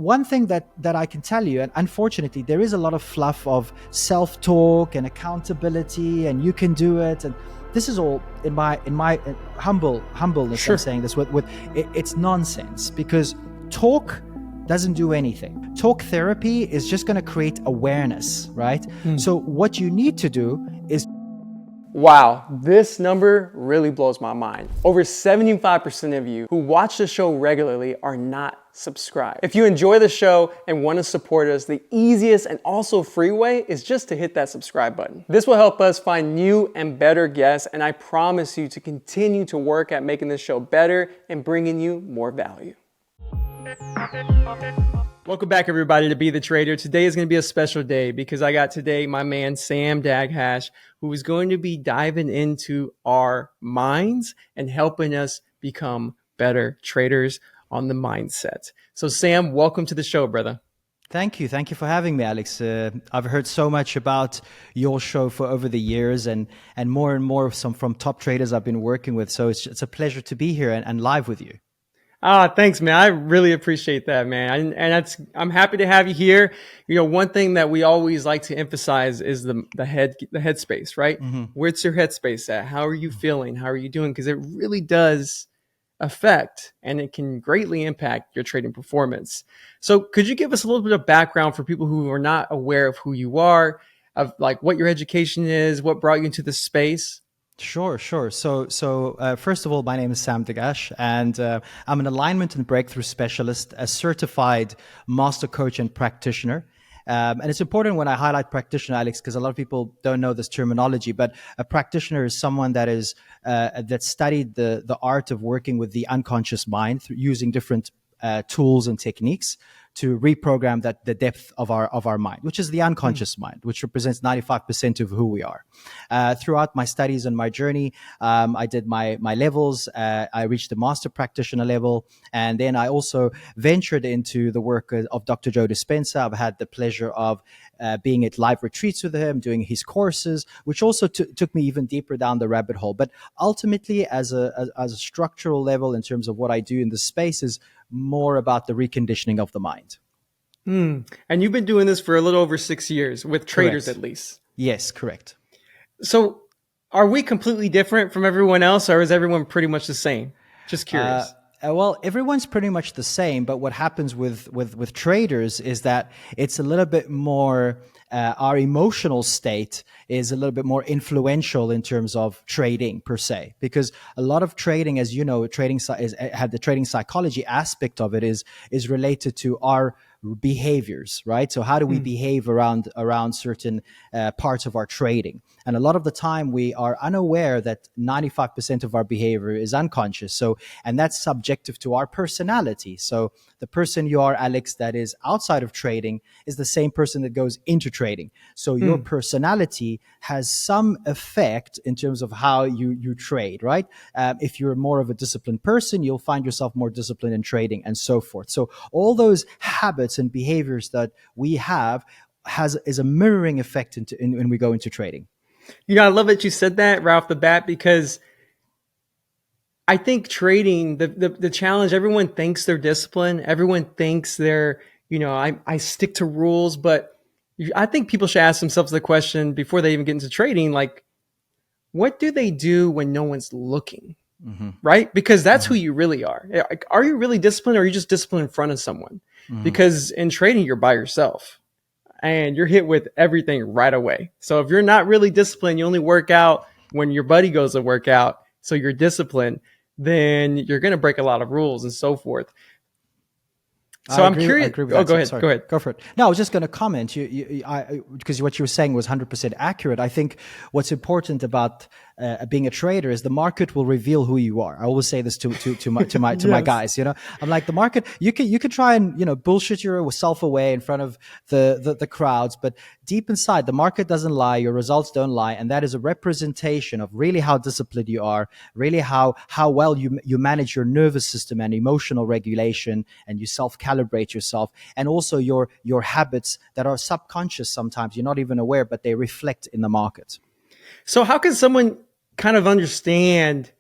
one thing that I can tell you, and unfortunately, there is a lot of fluff of self-talk and accountability, and you can do it. And this is all in my humbleness. Sure. I'm saying this with it's nonsense, because talk doesn't do anything. Talk therapy is just going to create awareness, right? So what you need to do is... Wow, this number really blows my mind. Over 75% of you who watch the show regularly are not subscribed. If you enjoy the show and want to support us, the easiest and also free way is just to hit that subscribe button. This will help us find new and better guests, and I promise you to continue to work at making this show better and bringing you more value. Welcome back, everybody, to Be the Trader. Today is going to be a special day because I got today my man Sam Daghash, who is going to be diving into our minds and helping us become better traders on the mindset. So Sam, welcome to the show, brother. Thank you. Thank you for having me, Alex. I've heard so much about your show for over the years, and more from top traders I've been working with. So it's a pleasure to be here and live with you. Thanks, man. I really appreciate that, man. I'm happy to have you here. You know, one thing that we always like to emphasize is the headspace, right? Mm-hmm. Where's your headspace at? How are you feeling? How are you doing? Because it really does affect, and it can greatly impact your trading performance. So could you give us a little bit of background for people who are not aware of who you are, of like what your education is, what brought you into this space? Sure. So first of all, my name is Sam Daghash, and I'm an alignment and breakthrough specialist, a certified master coach and practitioner. And it's important when I highlight practitioner, Alex, because a lot of people don't know this terminology, but a practitioner is someone that is that studied the art of working with the unconscious mind through using different tools and techniques to reprogram the depth of our mind, which is the unconscious mind, which represents 95% of who we are. Throughout my studies and my journey, I did my levels. I reached the master practitioner level, and then I also ventured into the work of Dr. Joe Dispenza. I've had the pleasure of being at live retreats with him, doing his courses, which also took me even deeper down the rabbit hole. But ultimately, as a structural level, in terms of what I do in this space, is more about the reconditioning of the mind. And you've been doing this for a little over 6 years with traders, Correct. at least. Yes, correct. So are we completely different from everyone else, or is everyone pretty much the same? Just curious. Well, everyone's pretty much the same, but what happens with traders is that it's a little bit more, our emotional state is a little bit more influential in terms of trading per se, because a lot of trading, as you know, had the trading psychology aspect of it is related to our behaviors, right? So how do we behave around certain parts of our trading? And a lot of the time we are unaware that 95% of our behavior is unconscious. So, and that's subjective to our personality. So the person you are, Alex, that is outside of trading is the same person that goes into trading. So your personality has some effect in terms of how you trade, right? If you're more of a disciplined person, you'll find yourself more disciplined in trading and so forth. So all those habits and behaviors that we have is a mirroring effect when we go into trading. You know, I love that you said that right off the bat, because I think trading, the challenge, everyone thinks they're disciplined. Everyone thinks they're, you know, I stick to rules, but I think people should ask themselves the question before they even get into trading, like, what do they do when no one's looking? Right? Because that's who you really are. Like, are you really disciplined, or are you just disciplined in front of someone? Because in trading, you're by yourself and you're hit with everything right away. So if you're not really disciplined, you only work out when your buddy goes to work out, so you're disciplined, then you're going to break a lot of rules and so forth. So I'm curious. I agree with Oh, that. go ahead. Sorry. Go ahead. Go for it. No, I was just going to comment. Because what you were saying was 100% accurate. I think what's important about being a trader is the market will reveal who you are. I always say this to my guys. You know, I'm like, the market. You can try and bullshit yourself away in front of the crowds, but deep inside, the market doesn't lie. Your results don't lie, and that is a representation of really how disciplined you are, really how well you manage your nervous system and emotional regulation, and you self-calibrate yourself, and also your habits that are subconscious. Sometimes you're not even aware, but they reflect in the market. So how can someone kind of understand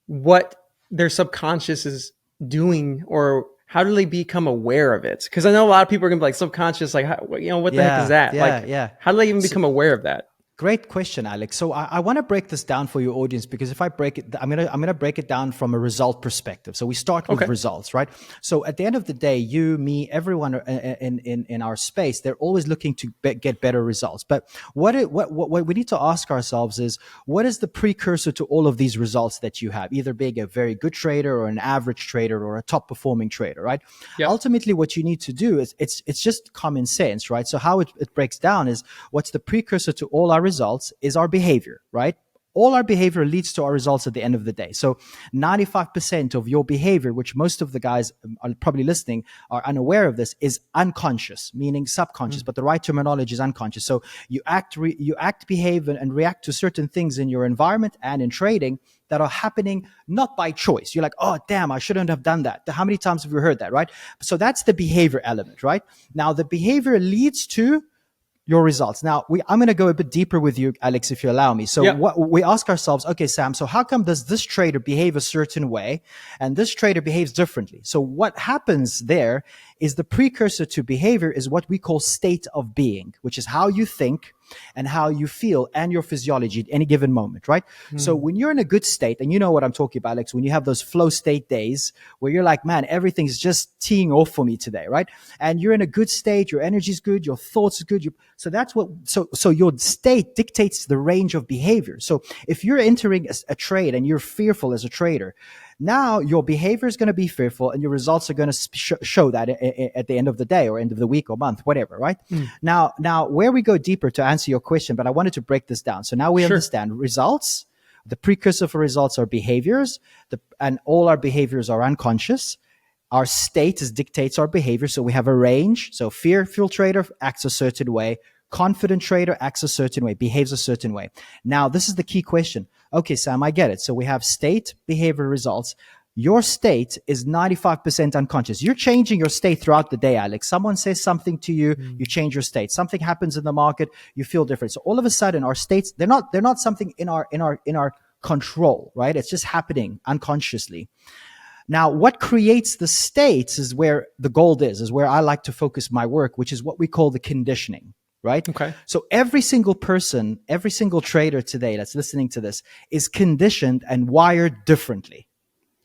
what their subconscious is doing, or how do they become aware of it? Because I know a lot of people are gonna be like subconscious, like, what the heck is that? Like, how do they even become aware of that? Great question, Alex. So I want to break this down for your audience, because if I break it, I'm gonna break it down from a result perspective. So we start with results, right? So at the end of the day, you, me, everyone in our space, they're always looking to get better results. But what we need to ask ourselves is, what is the precursor to all of these results that you have? Either being a very good trader or an average trader or a top performing trader, right? Yep. Ultimately, what you need to do is it's just common sense, right? So how it breaks down is, what's the precursor to all our results is our behavior, right? All our behavior leads to our results at the end of the day. So 95% of your behavior, which most of the guys are probably listening are unaware of this, is unconscious, meaning subconscious, but the right terminology is unconscious. So you act, behave, and react to certain things in your environment and in trading that are happening not by choice. You're like, oh, damn, I shouldn't have done that. How many times have you heard that, right? So that's the behavior element, right? Now, the behavior leads to your results. Now, I'm going to go a bit deeper with you, Alex, if you allow me. So what we ask ourselves, okay, Sam, so how come does this trader behave a certain way and this trader behaves differently? So what happens there is, the precursor to behavior is what we call state of being, which is how you think and how you feel and your physiology at any given moment, right? So when you're in a good state, and you know what I'm talking about, Alex, when you have those flow state days where you're like, man, everything's just teeing off for me today, right? And you're in a good state, your energy's good, your thoughts are good. So that's what, so your state dictates the range of behavior. So if you're entering a trade and you're fearful as a trader, now your behavior is going to be fearful and your results are going to show that at the end of the day or end of the week or month, whatever, right? Now where we go deeper to answer your question, but I wanted to break this down. So now we understand results. The precursor for results are behaviors, and all our behaviors are unconscious. Our state dictates our behavior. So we have a range. So fearful trader acts a certain way. Confident trader acts a certain way, behaves a certain way. Now, this is the key question. Okay, Sam, I get it. So we have state, behavior, results. Your state is 95% unconscious. You're changing your state throughout the day, Alex. Someone says something to you, you change your state. Something happens in the market, you feel different. So all of a sudden, our states, they're not something in our control, right? It's just happening unconsciously. Now, what creates the states is where the gold is where I like to focus my work, which is what we call the conditioning, right? Okay. So every single person, every single trader today that's listening to this is conditioned and wired differently.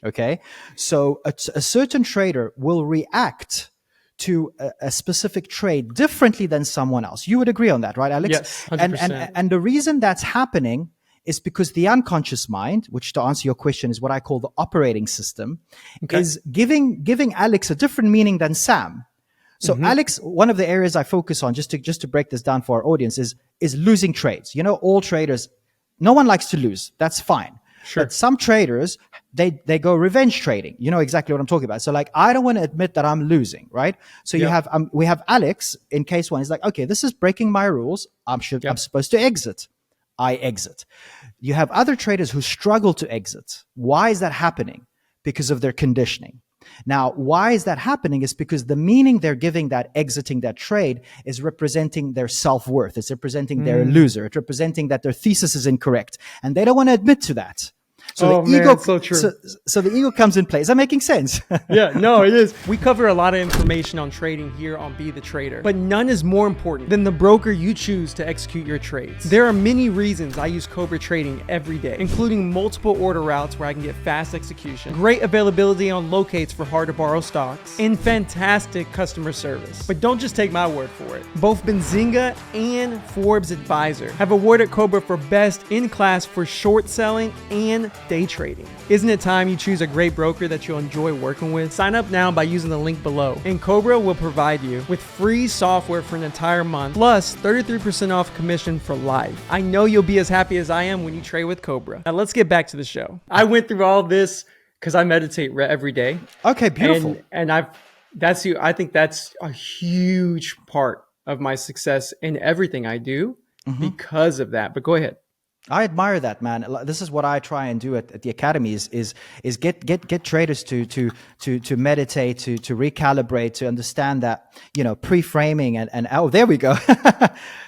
Okay. So a certain trader will react to a specific trade differently than someone else. You would agree on that, right, Alex? Yes, 100%. And the reason that's happening is because the unconscious mind, which to answer your question is what I call the operating system, is giving Alex a different meaning than Sam. So Alex, one of the areas I focus on, just to break this down for our audience, is losing trades. You know, all traders, no one likes to lose. That's fine. Sure. But some traders, they go revenge trading. You know exactly what I'm talking about. So like, I don't want to admit that I'm losing, right? So you have, we have Alex in case one. He's like, okay, this is breaking my rules. I'm supposed to exit. I exit. You have other traders who struggle to exit. Why is that happening? Because of their conditioning. Now, why is that happening? Is because the meaning they're giving that exiting that trade is representing their self-worth. It's representing they're a loser. It's representing that their thesis is incorrect. And they don't want to admit to that. So the ego, so true. So the ego comes in play. Is that making sense? Yeah, no, it is. We cover a lot of information on trading here on Be the Trader, but none is more important than the broker you choose to execute your trades. There are many reasons I use Cobra Trading every day, including multiple order routes where I can get fast execution, great availability on locates for hard to borrow stocks, and fantastic customer service. But don't just take my word for it. Both Benzinga and Forbes Advisor have awarded Cobra for best in class for short selling and day trading. Isn't it time you choose a great broker that you'll enjoy working with? Sign up now by using the link below, and Cobra will provide you with free software for an entire month, plus 33% off commission for life. I know you'll be as happy as I am when you trade with Cobra. Now let's get back to the show. I went through all this because I meditate every day. Okay, beautiful. And I think that's a huge part of my success in everything I do because of that. But go ahead. I admire that, man. This is what I try and do at the academy is get traders to meditate, to recalibrate, to understand that, pre-framing and oh, there we go.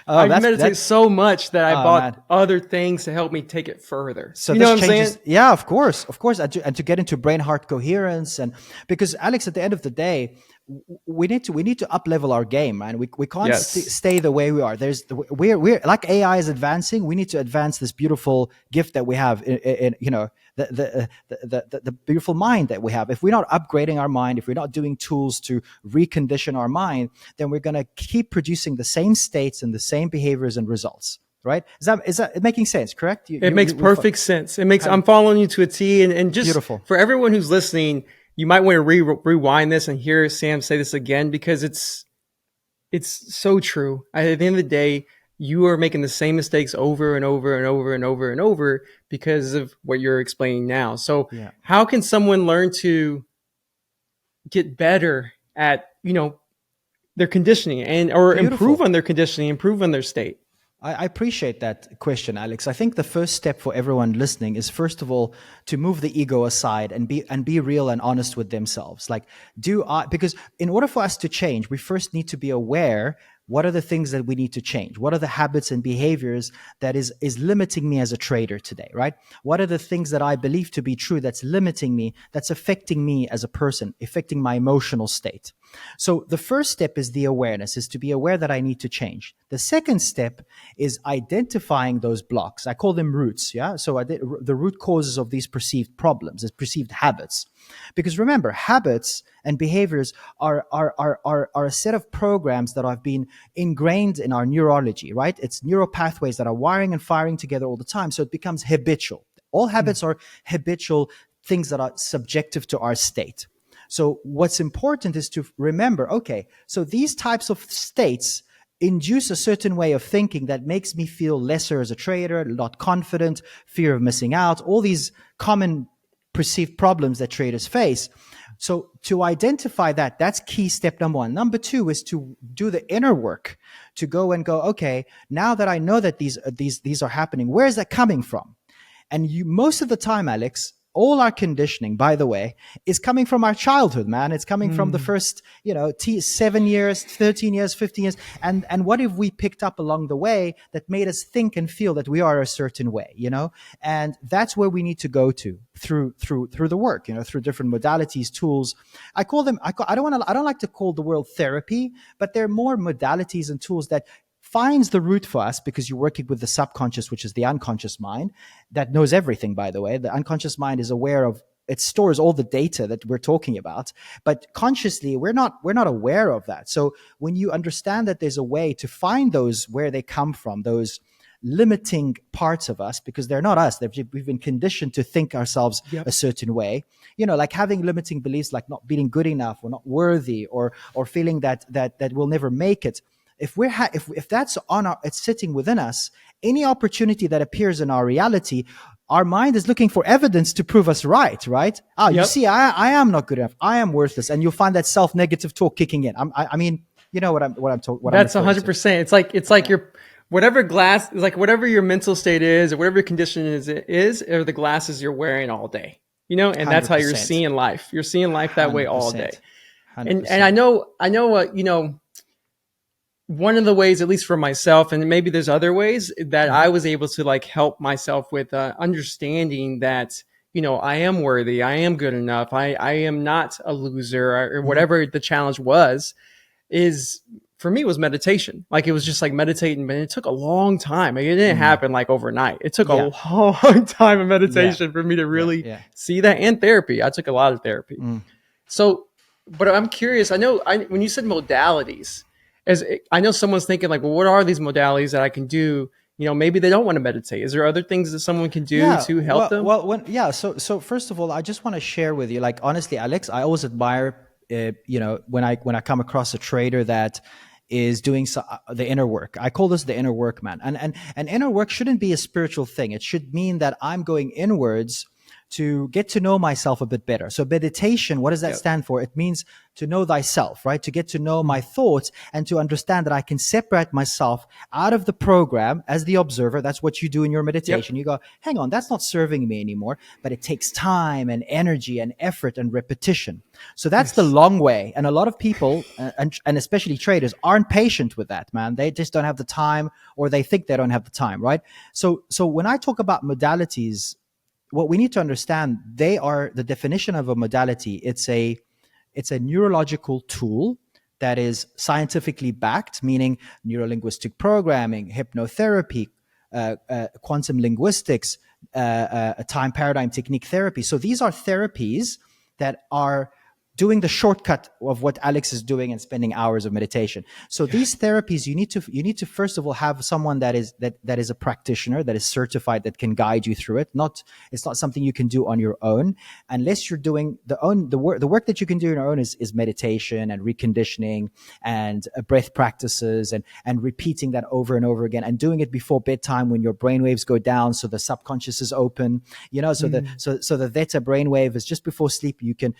Oh, I that's meditate so much that I oh man. bought other things to help me take it further. So You know this what I'm saying? changes, yeah, of course, and to get into brain heart coherence, and because Alex, at the end of the day, we need to up level our game, man. We can't Yes. stay the way we are. We're like AI is advancing. We need to advance this beautiful gift that we have in the beautiful mind that we have. If we're not upgrading our mind, if we're not doing tools to recondition our mind, then we're going to keep producing the same states and the same behaviors and results. Right? Is that making sense? Correct? It makes perfect sense. It makes, I'm following you to a T. And just Beautiful. for everyone who's listening, you might want to rewind this and hear Sam say this again, because it's so true. At the end of the day, you are making the same mistakes over and over and over and over and over because of what you're explaining now. So Yeah. how can someone learn to get better at, their conditioning or Beautiful. improve on their conditioning, improve on their state? I appreciate that question, Alex. I think the first step for everyone listening is, first of all, to move the ego aside and be real and honest with themselves. Like, because in order for us to change, we first need to be aware. What are the things that we need to change? What are the habits and behaviors that is limiting me as a trader today, right? What are the things that I believe to be true that's limiting me, that's affecting me as a person, affecting my emotional state? So the first step is the awareness, is to be aware that I need to change. The second step is identifying those blocks. I call them roots, yeah? So the root causes of these perceived problems, is perceived habits. Because remember, habits and behaviors are a set of programs that have been ingrained in our neurology, right? It's neural pathways that are wiring and firing together all the time. So it becomes habitual. All habits are habitual things that are subjective to our state. So what's important is to remember, okay, so these types of states induce a certain way of thinking that makes me feel lesser as a trader, not confident, fear of missing out, all these common perceived problems that traders face. So to identify that, that's key step number one. Number two is to do the inner work, to go, okay, now that I know that these are happening, where is that coming from? And most of the time, Alex, all our conditioning, by the way, is coming from our childhood, man. It's coming from the first, 7 years, 13 years, 15 years. And what have we picked up along the way that made us think and feel that we are a certain way, And that's where we need to go to through the work, through different modalities, tools. I don't like to call the world therapy, but there are more modalities and tools that finds the root for us, because you're working with the subconscious, which is the unconscious mind that knows everything, by the way. The unconscious mind is aware of, it stores all the data that we're talking about, but consciously we're not aware of that. So when you understand that there's a way to find those, where they come from, those limiting parts of us, because they're not us, we've been conditioned to think ourselves a certain way, like having limiting beliefs, like not being good enough or not worthy, or feeling that we'll never make it. If that's it's sitting within us, any opportunity that appears in our reality, our mind is looking for evidence to prove us right? You see, I am not good enough. I am worthless. And you'll find that self-negative talk kicking in. I mean, you know what I'm talking. That's 100%. It's like your whatever glass, like whatever your mental state is, or whatever your condition is, or the glasses you're wearing all day. And that's how you're 100%. seeing life. You're seeing life that way all day. 100%. And I know what, one of the ways, at least for myself, and maybe there's other ways that I was able to like help myself with understanding that, I am worthy, I am good enough, I am not a loser, or whatever the challenge was, is for me was meditation. Like it was just like meditating, but it took a long time. Like, it didn't happen like overnight. It took a long time of meditation for me to really see that, and therapy. I took a lot of therapy. So, but I'm curious, when you said modalities, I know someone's thinking like, well, what are these modalities that I can do? Maybe they don't want to meditate. Is there other things that someone can do to help them? So first of all, I just want to share with you, like, honestly, Alex, I always admire, when I come across a trader that is doing the inner work. I call this the inner work, man. And inner work shouldn't be a spiritual thing. It should mean that I'm going inwards to get to know myself a bit better. So meditation, what does that Yep. stand for? It means to know thyself, right? To get to know Mm. my thoughts and to understand that I can separate myself out of the program as the observer. That's what you do in your meditation. Yep. You go, hang on, that's not serving me anymore, but it takes time and energy and effort and repetition. So that's the Yes. long way. And a lot of people, and especially traders, aren't patient with that, man. They just don't have the time, or they think they don't have the time, right? So when I talk about modalities, what we need to understand, they are the definition of a modality. It's a neurological tool that is scientifically backed, meaning neurolinguistic programming, hypnotherapy, quantum linguistics, time paradigm technique therapy. So these are therapies that are doing the shortcut of what Alex is doing and spending hours of meditation. So these therapies, you need to first of all have someone that is a practitioner, that is certified, that can guide you through it. It's not something you can do on your own, unless you're doing the work that you can do on your own is meditation and reconditioning and breath practices and repeating that over and over again, and doing it before bedtime when your brain waves go down, so the subconscious is open. So the theta brainwave is just before sleep. You can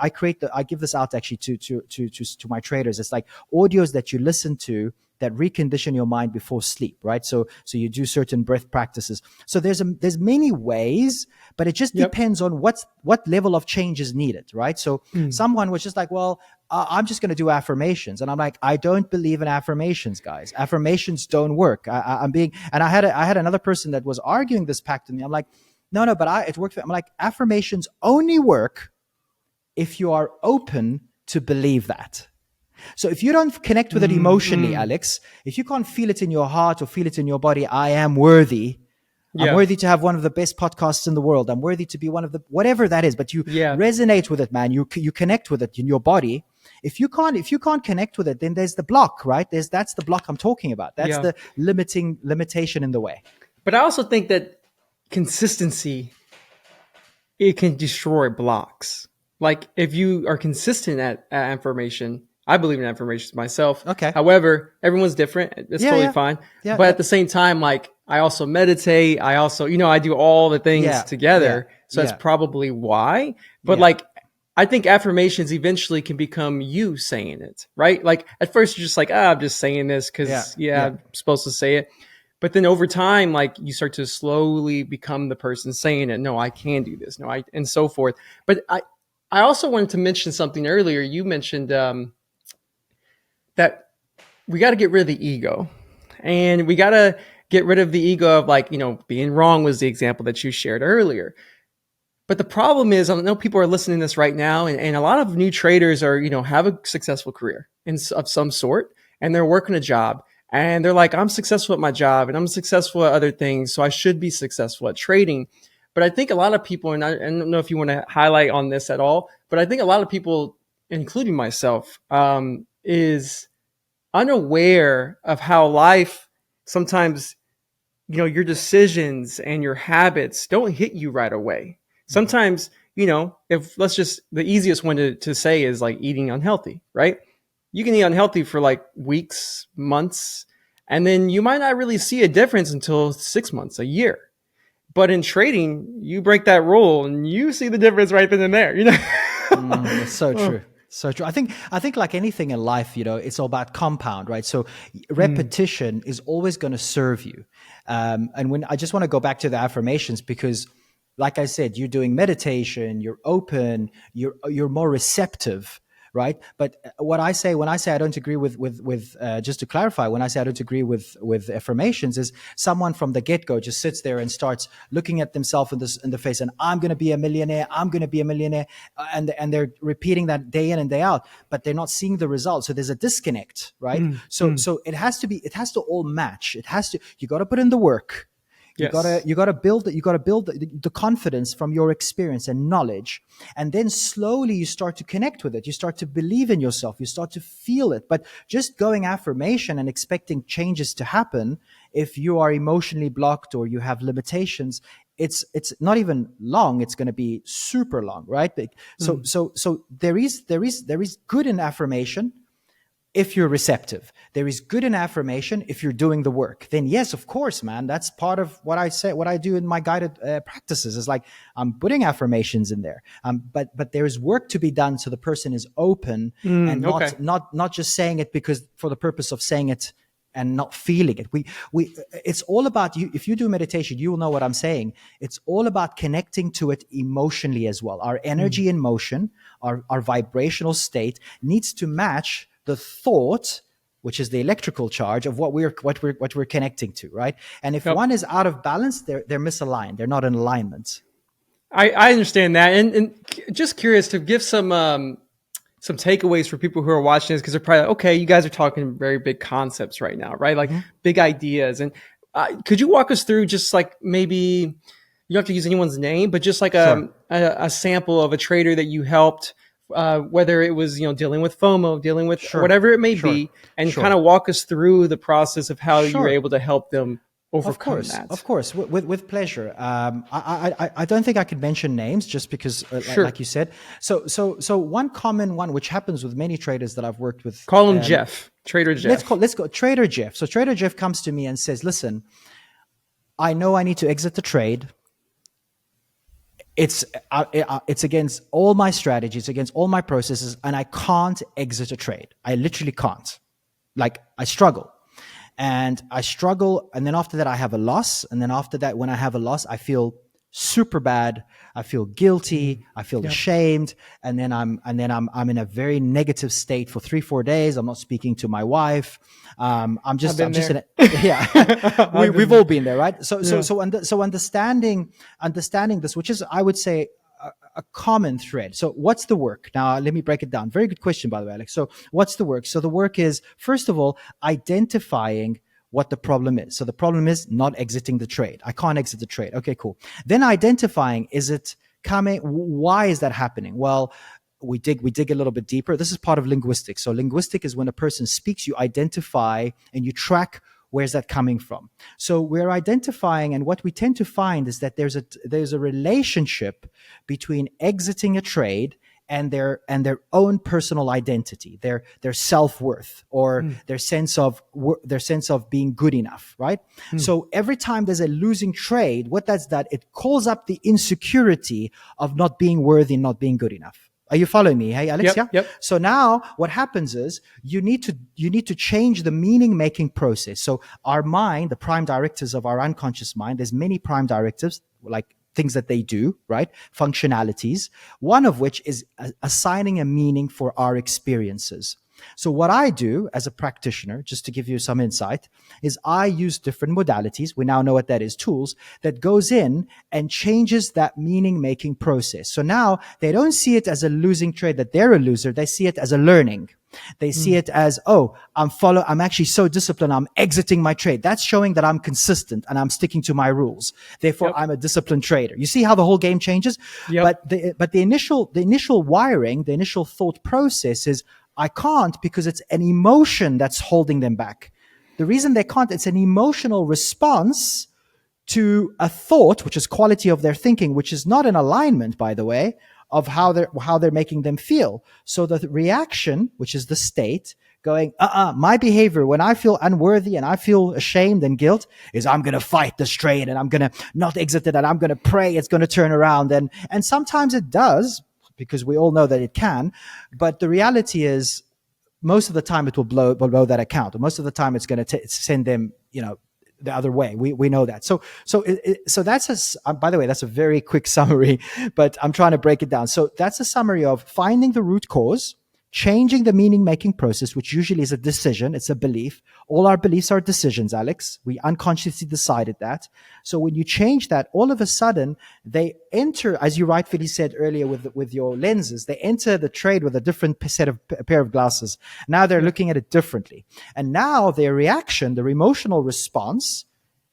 I give this out actually to my traders. It's like audios that you listen to that recondition your mind before sleep, right? So you do certain breath practices. So there's many ways, but it just Yep. depends on what level of change is needed, right? So someone was just like, well, I'm just going to do affirmations, and I'm like, I don't believe in affirmations, guys. Affirmations don't work. I had another person that was arguing this pact with me. I'm like, no, but it worked. I'm like, affirmations only work if you are open to believe that. So if you don't connect with it emotionally, Alex, if you can't feel it in your heart or feel it in your body, I am worthy. I'm Yeah. worthy to have one of the best podcasts in the world. I'm worthy to be one of the, whatever that is, but you Yeah. resonate with it, man. You connect with it in your body. If you can't connect with it, then there's the block, right? That's the block I'm talking about. That's Yeah. the limitation in the way. But I also think that consistency, it can destroy blocks. Like if you are consistent at affirmation, I believe in affirmations myself. Okay. However, everyone's different. It's Yeah, totally yeah. fine. Yeah, But yeah. at the same time, like I also meditate. I also, I do all the things Yeah, together. yeah, So that's yeah, probably why. But yeah. like, I think affirmations eventually can become you saying it, right? Like at first you're just like, I'm just saying this Yeah, because, yeah. I'm supposed to say it. But then over time, like you start to slowly become the person saying it. No, I can do this. No, and so forth. But I also wanted to mention something earlier. You mentioned that we got to get rid of the ego, and we got to get rid of the ego of like, being wrong was the example that you shared earlier. But the problem is, I know people are listening to this right now, and a lot of new traders are, have a successful career of some sort, and they're working a job, and they're like, I'm successful at my job, and I'm successful at other things, so I should be successful at trading. But I think a lot of people, and I don't know if you want to highlight on this at all, but I think a lot of people, including myself, is unaware of how life sometimes, your decisions and your habits don't hit you right away. Sometimes, if let's just, the easiest one to say is like eating unhealthy, right? You can eat unhealthy for like weeks, months, and then you might not really see a difference until 6 months, a year. But in trading, you break that rule and you see the difference right then and there, It's so true. So true. I think like anything in life, it's all about compound, right? So repetition is always going to serve you. And when I just want to go back to the affirmations, because like I said, you're doing meditation, you're open, you're more receptive, right? But what I say when I say I don't agree with just to clarify, when I say I don't agree with affirmations, is someone from the get go just sits there and starts looking at themselves in the face, and I'm going to be a millionaire, I'm going to be a millionaire, and they're repeating that day in and day out, but they're not seeing the results. So there's a disconnect, right? So it has to all match. You got to put in the work. You Yes. gotta build the confidence from your experience and knowledge, and then slowly you start to connect with it. You start to believe in yourself. You start to feel it. But just going affirmation and expecting changes to happen, if you are emotionally blocked or you have limitations, it's not even long. It's going to be super long, right? So there is good in affirmation. if you're receptive. There is good in affirmation if you're doing the work. Then yes, of course, man, that's part of what I say, what I do in my guided practices is like I'm putting affirmations in there. But there is work to be done so the person is open and Okay. not just saying it because for the purpose of saying it and not feeling it. We it's all about you. If you do meditation, you will know what I'm saying. It's all about connecting to it emotionally as well. Our energy in motion, our vibrational state needs to match the thought, which is the electrical charge of what we're connecting to, right? And if Yep. one is out of balance, they're misaligned. They're not in alignment. I understand that, and just curious to give some takeaways for people who are watching this, because they're probably like, okay, you guys are talking very big concepts right now, right? Like big ideas. And could you walk us through just like maybe you don't have to use anyone's name, but just like Sure. a sample of a trader that you helped, whether it was dealing with FOMO, dealing with Sure. whatever it may Sure. be, and Sure. kind of walk us through the process of how you were Sure. able to help them overcome that. Of course, with pleasure. I don't think I could mention names just because, Sure. like you said. So one common one which happens with many traders that I've worked with. Call him Jeff, Trader Jeff. Let's go Trader Jeff. So Trader Jeff comes to me and says, "Listen, I know I need to exit the trade. It's against all my strategies, against all my processes, and I can't exit a trade. I literally can't. Like I struggle." And then after that I have a loss, and then after that when I have a loss I feel super bad, I feel guilty, I feel ashamed, and then I'm in a very negative state for 3-4 days. I'm not speaking to my wife. I'm just in a, yeah. We've all been there, right? So understanding this, which is, I would say, a common thread. So what's the work? Now, let me break it down. Very good question, by the way, Alex. So what's the work? So the work is, first of all, identifying what the problem is. So the problem is not exiting the trade. I can't exit the trade. Okay, cool. Then identifying, is it coming? Why is that happening? Well, we dig a little bit deeper. This is part of linguistics. So linguistic is when a person speaks, you identify and you track where's that coming from. So we're identifying, and what we tend to find is that there's a relationship between exiting a trade and their own personal identity, their self-worth, or their sense of being good enough, right? So every time there's a losing trade, what that's that it calls up the insecurity of not being worthy, not being good enough. Are you following me? Hey, Alex? Yep. So now what happens is you need to change the meaning making process. So our mind, the prime directives of our unconscious mind, there's many prime directives, like things that they do, right? Functionalities, one of which is assigning a meaning for our experiences. So what I do as a practitioner, just to give you some insight, is I use different modalities. We now know what that is, tools that goes in and changes that meaning making process. So now they don't see it as a losing trade, that they're a loser. They see it as a learning. They see it as, oh, I'm actually so disciplined, I'm exiting my trade. That's showing that I'm consistent and I'm sticking to my rules. Therefore, I'm a disciplined trader. You see how the whole game changes? But the initial wiring, the initial thought process is, I can't, because it's an emotion that's holding them back. The reason they can't, it's an emotional response to a thought, which is quality of their thinking, which is not in alignment, by the way, of how they're making them feel. So the reaction, which is the state, going, my behavior when I feel unworthy and I feel ashamed and guilt is I'm going to fight this trade and I'm going to not exit it and I'm going to pray it's going to turn around. And sometimes it does, because we all know that it can. But the reality is, most of the time it will blow that account. Most of the time it's going to send them, the other way. We know that. So that's by the way, that's a very quick summary, but I'm trying to break it down. So that's a summary of finding the root cause, changing the meaning making process, which usually is a decision. It's a belief. All our beliefs are decisions, Alex. We unconsciously decided that. So when you change that, all of a sudden they enter, as you rightfully said earlier with your lenses, they enter the trade with a different pair of glasses. Now they're looking at it differently. And now their reaction, their emotional response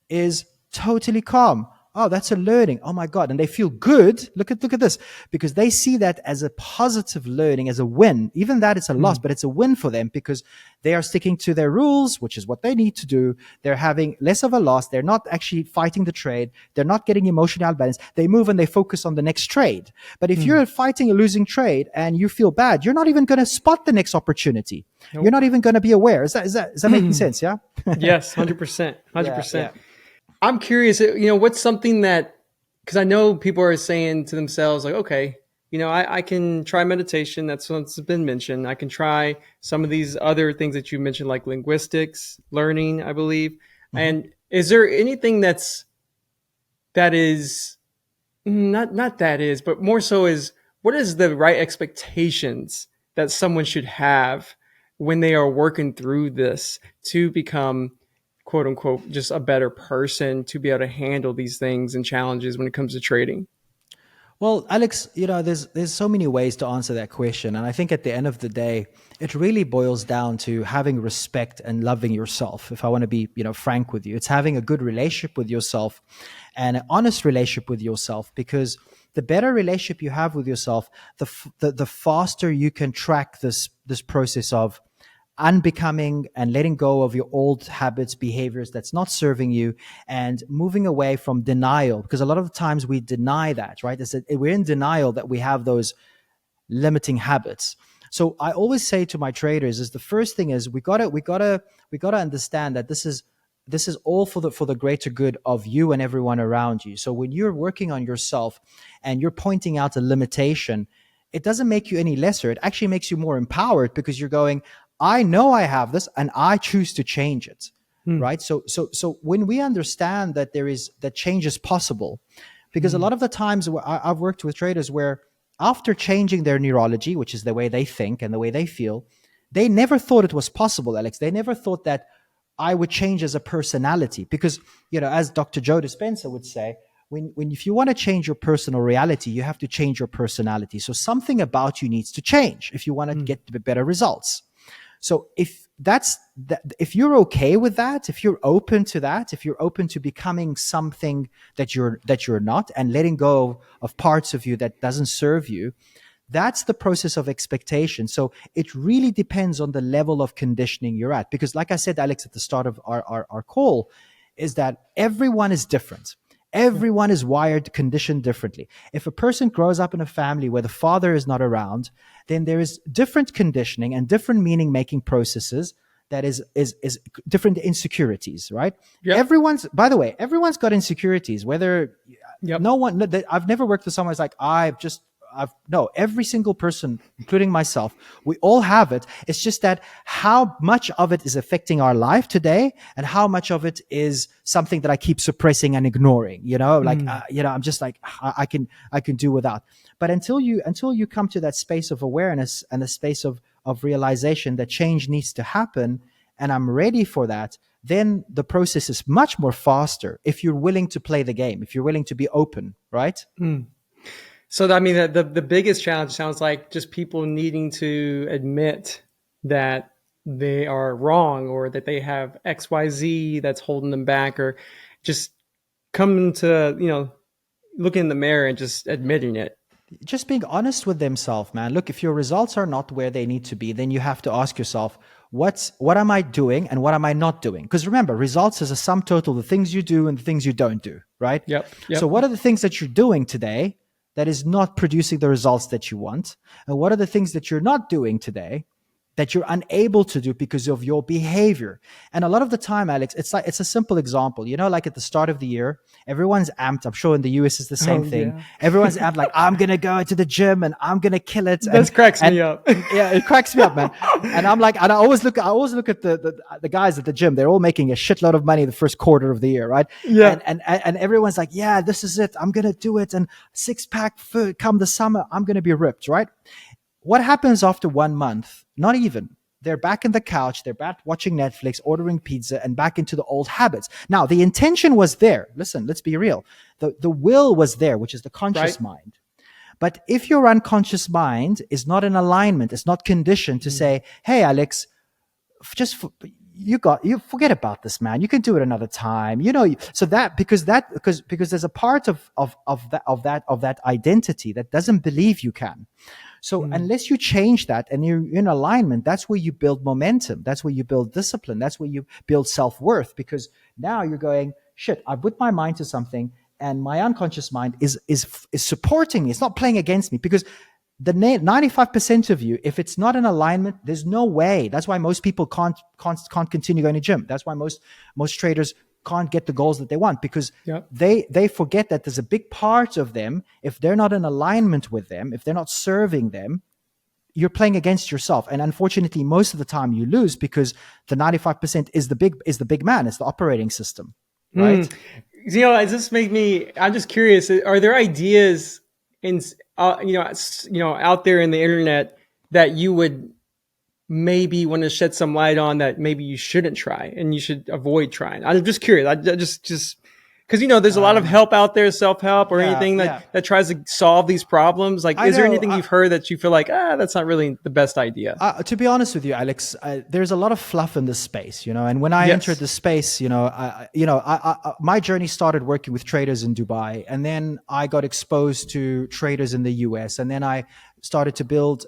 is totally calm. Oh, that's a learning. Oh my God. And they feel good. Look at this, because they see that as a positive learning, as a win. Even that it's a loss, Mm. but it's a win for them because they are sticking to their rules, which is what they need to do. They're having less of a loss. They're not actually fighting the trade. They're not getting emotional balance. They move and they focus on the next trade. But if Mm. you're fighting a losing trade and you feel bad, you're not even going to spot the next opportunity. You're Nope. not even going to be aware. Is that making sense? Yeah. Yes, 100%. Yeah. 100%. Yeah. I'm curious, what's something that, because I know people are saying to themselves, like, okay, I can try meditation. That's what's been mentioned. I can try some of these other things that you mentioned, like linguistics, learning, I believe. Mhm. And is there anything that is not that is, but more so is, what is the right expectations that someone should have when they are working through this to become, quote unquote, just a better person, to be able to handle these things and challenges when it comes to trading? Well, Alex, there's so many ways to answer that question, and I think at the end of the day, it really boils down to having respect and loving yourself. If I want to be, frank with you, it's having a good relationship with yourself, and an honest relationship with yourself. Because the better relationship you have with yourself, the faster you can track this process of unbecoming and letting go of your old habits, behaviors that's not serving you, and moving away from denial. Because a lot of the times we deny that, right? We're in denial that we have those limiting habits. So I always say to my traders is the first thing is we gotta understand that this is all for the greater good of you and everyone around you. So when you're working on yourself and you're pointing out a limitation, it doesn't make you any lesser. It actually makes you more empowered because you're going, I know I have this and I choose to change it. Hmm. Right. So when we understand that change is possible, because a Hmm. lot of the times I've worked with traders where after changing their neurology, which is the way they think and the way they feel, they never thought it was possible, Alex. They never thought that I would change as a personality. Because, as Dr. Joe Dispenza would say, when if you want to change your personal reality, you have to change your personality. So something about you needs to change if you want to Hmm. get better results. So if you're okay with that, if you're open to that, if you're open to becoming something that you're not, and letting go of parts of you that doesn't serve you, that's the process of expectation. So it really depends on the level of conditioning you're at. Because like I said, Alex, at the start of our call, is that everyone is different. Yeah. Everyone is wired, conditioned differently. If a person grows up in a family where the father is not around, then there is different conditioning and different meaning making processes that is different insecurities, right? Yep. By the way, everyone's got insecurities. Whether Yep. no one, I've never worked with someone who's like, no, every single person, including myself, we all have it. It's just that how much of it is affecting our life today and how much of it is something that I keep suppressing and ignoring, Hmm. I'm just like, I can do without. But until you come to that space of awareness and a space of realization that change needs to happen, and I'm ready for that, then the process is much more faster if you're willing to play the game, if you're willing to be open, right? Hmm. So I mean, the biggest challenge sounds like just people needing to admit that they are wrong, or that they have XYZ that's holding them back, or just coming to, look in the mirror and just admitting it. Just being honest with themselves, man. Look, if your results are not where they need to be, then you have to ask yourself, what am I doing and what am I not doing? Because remember, results is a sum total of the things you do and the things you don't do, right? Yep. So Yep. what are the things that you're doing today that is not producing the results that you want? And what are the things that you're not doing today that you're unable to do because of your behavior? And a lot of the time, Alex, it's a simple example. Like at the start of the year, everyone's amped. I'm sure in the US it's the same Oh thing. yeah. Everyone's amped, like, I'm gonna go to the gym and I'm gonna kill it. This cracks And me up. yeah, it cracks me up, man. And I'm like, and I always look at the guys at the gym. They're all making a shitload of money the first quarter of the year, right? Yeah. And everyone's like, yeah, this is it. I'm gonna do it. And six pack come the summer, I'm gonna be ripped, right? What happens after 1 month? Not even. They're back in the couch, they're back watching Netflix, ordering pizza, and back into the old habits. Now, the intention was there. Listen, let's be real. The will was there, which is the Right. conscious mind. But if your unconscious mind is not in alignment, it's not conditioned to Mm. say, hey, Alex, just you forget about this, man. You can do it another time. So because there's a part of that identity that doesn't believe you can. So Mm. unless you change that and you're in alignment, that's where you build momentum. That's where you build discipline. That's where you build self-worth, because now you're going, shit, I put my mind to something and my unconscious mind is supporting me. It's not playing against me, because the 95% of you, if it's not in alignment, there's no way. That's why most people can't continue going to gym. That's why most traders can't get the goals that they want, because Yep. they forget that there's a big part of them. If they're not in alignment with them, if they're not serving them, you're playing against yourself. And unfortunately, most of the time you lose, because the 95% is the big man. It's the operating system, right? Does this make me? I'm just curious. Are there ideas in out there in the internet that you would maybe want to shed some light on, that maybe you shouldn't try and you should avoid trying? I'm just curious. I just because there's a lot of help out there, self-help or anything that tries to solve these problems. Like, is there anything you've heard that you feel like, that's not really the best idea? To be honest with you, Alex, there's a lot of fluff in this space, and when I entered the space, my journey started working with traders in Dubai, and then I got exposed to traders in the US, and then I started to build,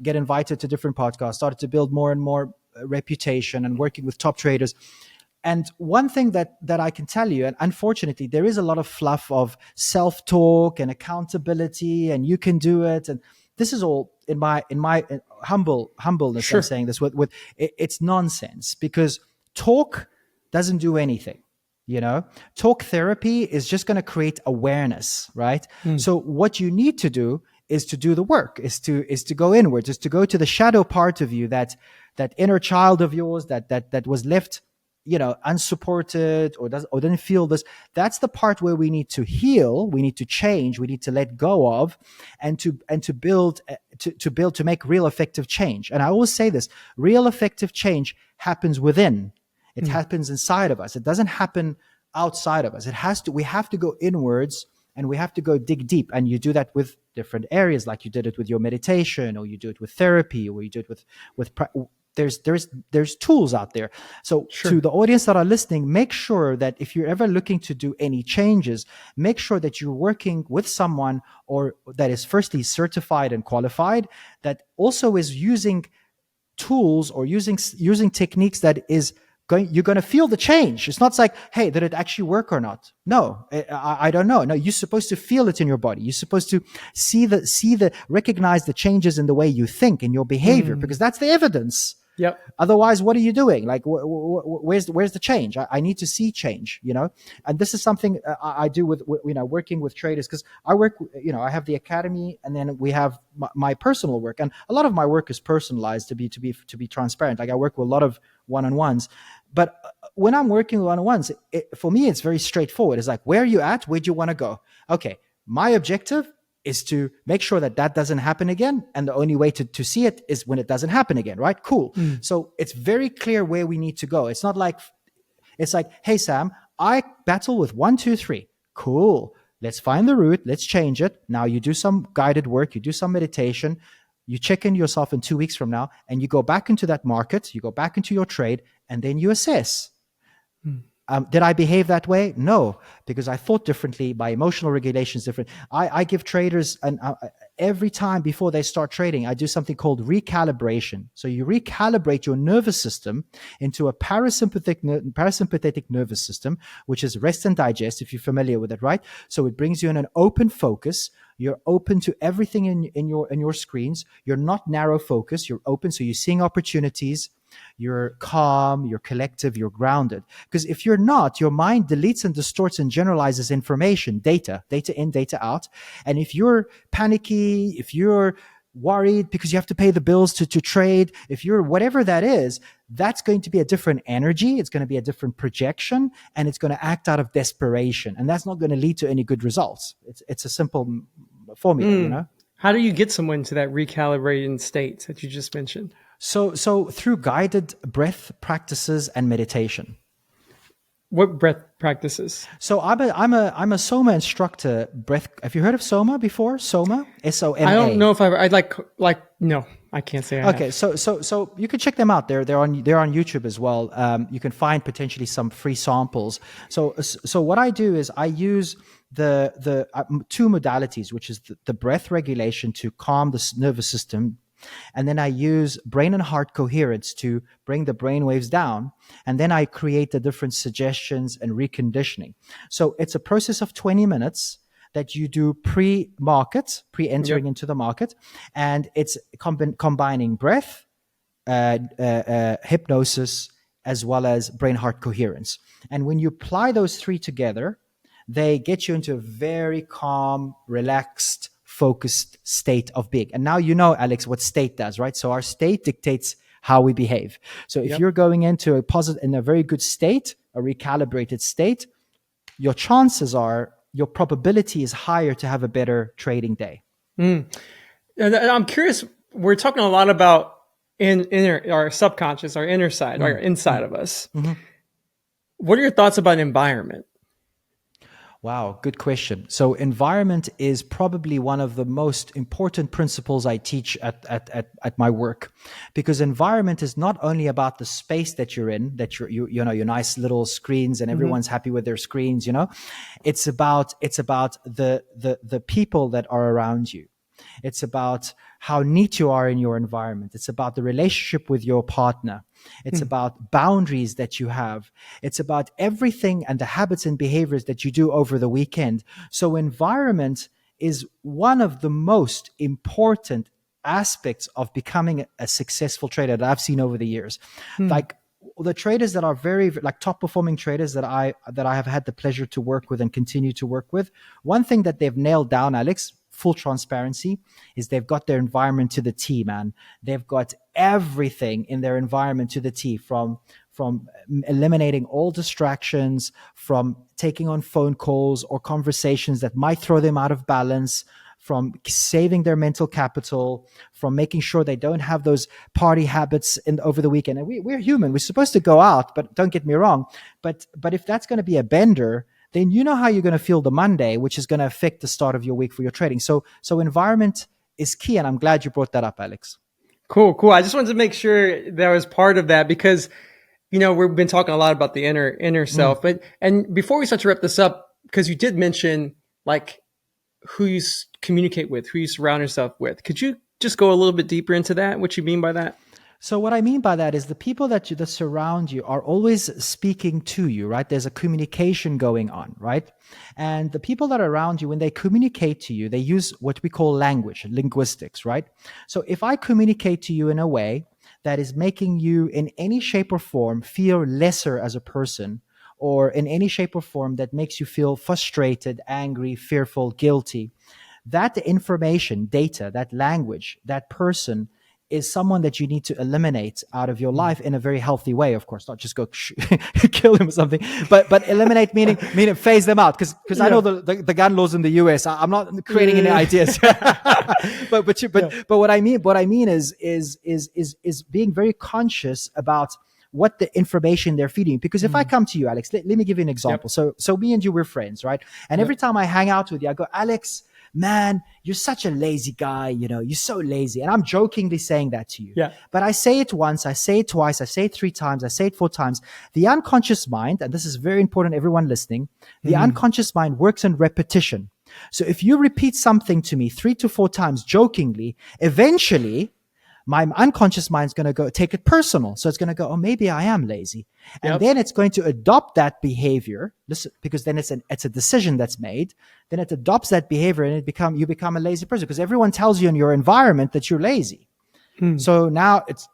get invited to different podcasts, started to build more and more reputation and working with top traders. And one thing that I can tell you, and unfortunately, there is a lot of fluff of self-talk and accountability, and you can do it. And this is all in my humbleness. Sure. I'm saying this with it's nonsense, because talk doesn't do anything. Talk therapy is just going to create awareness, right? So what you need to do is to do the work, is to go inwards, is to go to the shadow part of you, that inner child of yours that was left, unsupported or didn't feel this. That's the part where we need to heal, we need to change, we need to let go of, and to build to make real effective change. And I always say this: real effective change happens within. It happens inside of us. It doesn't happen outside of us. We have to go inwards, and we have to go dig deep. And you do that with different areas, like you did it with your meditation, or you do it with therapy, or you do it with there's tools out there. So to the audience that are listening, make sure that if you're ever looking to do any changes, make sure that you're working with someone or that is firstly certified and qualified, that also is using tools or using techniques that is you're going to feel the change. It's not like, hey, did it actually work or not? No, I don't know. No, you're supposed to feel it in your body. You're supposed to recognize the changes in the way you think, in your behavior, because that's the evidence. Yep. Otherwise, what are you doing? Like, where's the change? I need to see change, And this is something I do with working with traders, because I work, I have the academy, and then we have my personal work, and a lot of my work is personalized to be transparent. Like, I work with a lot of one-on-ones, but when I'm working with one-on-ones, for me, it's very straightforward. It's like, where are you at? Where do you want to go? Okay, my objective is to make sure that doesn't happen again. And the only way to see it is when it doesn't happen again, right? Cool. So it's very clear where we need to go. It's not like, it's like, hey, Sam, I battle with 1, 2, 3. Cool. Let's find the route. Let's change it. Now you do some guided work. You do some meditation. You check in yourself in 2 weeks from now, and you go back into that market. You go back into your trade, and then you assess. Did I behave that way? No, because I thought differently. My emotional regulation is different. I give traders, and every time before they start trading, I do something called recalibration. So you recalibrate your nervous system into a parasympathetic nervous system, which is rest and digest, if you're familiar with it, right? So it brings you in an open focus. You're open to everything in your screens. You're not narrow focused. You're open, so you're seeing opportunities. You're calm, you're collective, you're grounded. Because if you're not, your mind deletes and distorts and generalizes information, data in, data out. And if you're panicky, if you're worried because you have to pay the bills to trade, if you're whatever that is, that's going to be a different energy. It's going to be a different projection, and it's going to act out of desperation. And that's not going to lead to any good results. It's a simple formula, How do you get someone to that recalibrated state that you just mentioned? So through guided breath practices and meditation. What breath practices? So I'm a Soma instructor. Have you heard of Soma before? Soma, SOMA. I don't know if I'd like no. I can't say I Okay, have. so you can check them out. They're on YouTube as well. You can find potentially some free samples. So what I do is I use the two modalities, which is the breath regulation to calm the nervous system, and then I use brain and heart coherence to bring the brain waves down, and then I create the different suggestions and reconditioning. So it's a process of 20 minutes that you do pre-market, pre-entering Yep. into the market, and it's combining breath, hypnosis, as well as brain heart coherence. And when you apply those three together, they get you into a very calm, relaxed, focused state of being. And now you know, Alex, what state does, right? So our state dictates how we behave. So if Yep. you're going into a positive, in a very good state, a recalibrated state, your chances are, your probability is higher to have a better trading day. Mm. And I'm curious. We're talking a lot about inner, our subconscious, our inner side, our Mm, inside mm, of us. mhm. What are your thoughts about environment? Wow, good question. So, environment is probably one of the most important principles I teach at my work, because environment is not only about the space that you're in, that you know, your nice little screens and Hmm. everyone's happy with their screens. You know, it's about the people that are around you. It's about how neat you are in your environment. It's about the relationship with your partner. It's about boundaries that you have. It's about everything and the habits and behaviors that you do over the weekend. So, environment is one of the most important aspects of becoming a successful trader that I've seen over the years. Hmm. Like, the traders that are very, like, top performing traders that I have had the pleasure to work with and continue to work with, one thing that they've nailed down, Alex, full transparency, is they've got their environment to the T, man. They've got everything in their environment to the T, from eliminating all distractions, from taking on phone calls or conversations that might throw them out of balance, from saving their mental capital, from making sure they don't have those party habits over the weekend. And we're human. We're supposed to go out, but don't get me wrong. But if that's going to be a bender, then you know how you're going to feel the Monday, which is going to affect the start of your week for your trading. So environment is key, and I'm glad you brought that up, Alex. Cool, cool. I just wanted to make sure that was part of that because we've been talking a lot about the inner Mm. self, but and before we start to wrap this up, because you did mention like who you communicate with, who you surround yourself with. Could you just go a little bit deeper into that? What you mean by that? So what I mean by that is the people that surround you are always speaking to you, right? There's a communication going on, right? And the people that are around you, when they communicate to you, they use what we call language, linguistics, right? So if I communicate to you in a way that is making you in any shape or form feel lesser as a person, or in any shape or form that makes you feel frustrated, angry, fearful, guilty, that information, data, that language, that person is someone that you need to eliminate out of your Hmm. life in a very healthy way. Of course, not just go kill him or something, but eliminate, meaning phase them out. Because I know Yeah. the gun laws in the US. I'm not creating any Yeah. ideas, Yeah. but what I mean is being very conscious about what the information they're feeding. Because if I Mm. come to you, Alex, let me give you an example. Yep. So me and you, we're friends, right? And every Yep. time I hang out with you, I go, Alex, man, you're such a lazy guy. You're so lazy. And I'm jokingly saying that to you. Yeah. But I say it once, I say it twice, I say it 3 times, I say it 4 times. The unconscious mind, and this is very important, everyone listening, the Mm. unconscious mind works in repetition. So if you repeat something to me 3 to 4 times jokingly, eventually my unconscious mind is going to go take it personal. So it's going to go, oh, maybe I am lazy. And Yep. then it's going to adopt that behavior, because then it's a decision that's made. Then it adopts that behavior, and you become a lazy person, because everyone tells you in your environment that you're lazy. Mm. So now it's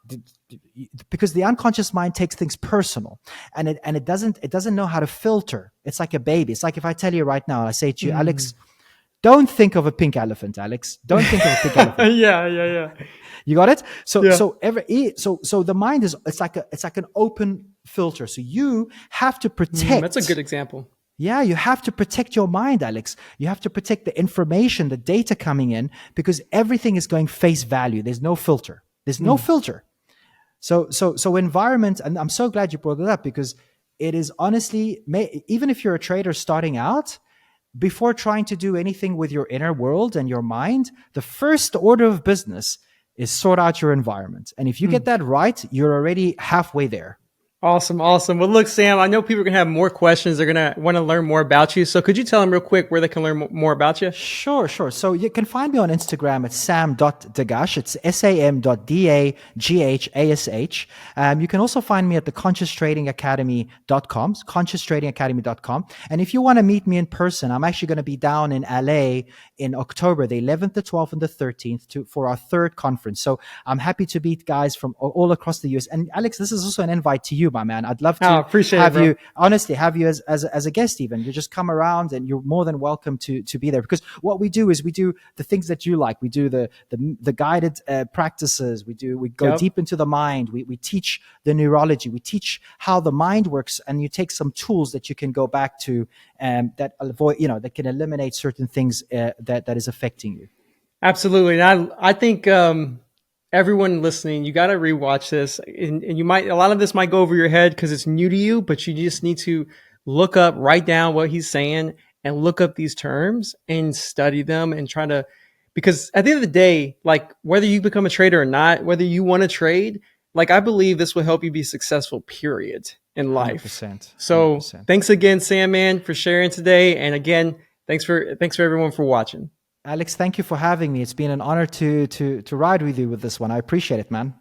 because the unconscious mind takes things personal, and it doesn't know how to filter. It's like a baby. It's like if I tell you right now, I say to you, Mm. Alex, don't think of a pink elephant, Alex. Don't think of a pink elephant. Yeah. Yeah. Yeah. You got it? So Yeah. so the mind is, it's like an open filter. So you have to That's a good protect. example. Yeah, you have to protect your mind, Alex. You have to protect the information, the data coming in, because everything is going face value. There's no filter. There's no Mm. filter. So environment, and I'm so glad you brought it up, because it is honestly, even if you're a trader starting out, before trying to do anything with your inner world and your mind, the first order of business is sort out your environment. And if you get that right, you're already halfway there. Awesome. Awesome. Well, look, Sam, I know people are going to have more questions. They're going to want to learn more about you. So could you tell them real quick where they can learn more about you? Sure, sure. So you can find me on Instagram at sam.dagash. It's sam.dagash. You can also find me at the conscioustradingacademy.com, conscioustradingacademy.com. And if you want to meet me in person, I'm actually going to be down in LA in October, the 11th, the 12th, and the 13th for our third conference. So I'm happy to meet guys from all across the US. And Alex, this is also an invite to you, my man. I'd love to have you, honestly, have you as a guest even. You just come around and you're more than welcome to be there, because what we do is we do the things that you like. We do the guided practices. We go deep into the mind. We teach the neurology. We teach how the mind works, and you take some tools that you can go back to that avoid, that can eliminate certain things that is affecting you. Absolutely. And I think everyone listening, you got to rewatch this, and a lot of this might go over your head because it's new to you, but you just need to look up, write down what he's saying, and look up these terms and study them and try to, because at the end of the day, like whether you become a trader or not, whether you want to trade, like I believe this will help you be successful, period, in life. 100%. So thanks again, Sam, man, for sharing today. And again, thanks for everyone for watching. Alex, thank you for having me. It's been an honor to ride with you with this one. I appreciate it, man.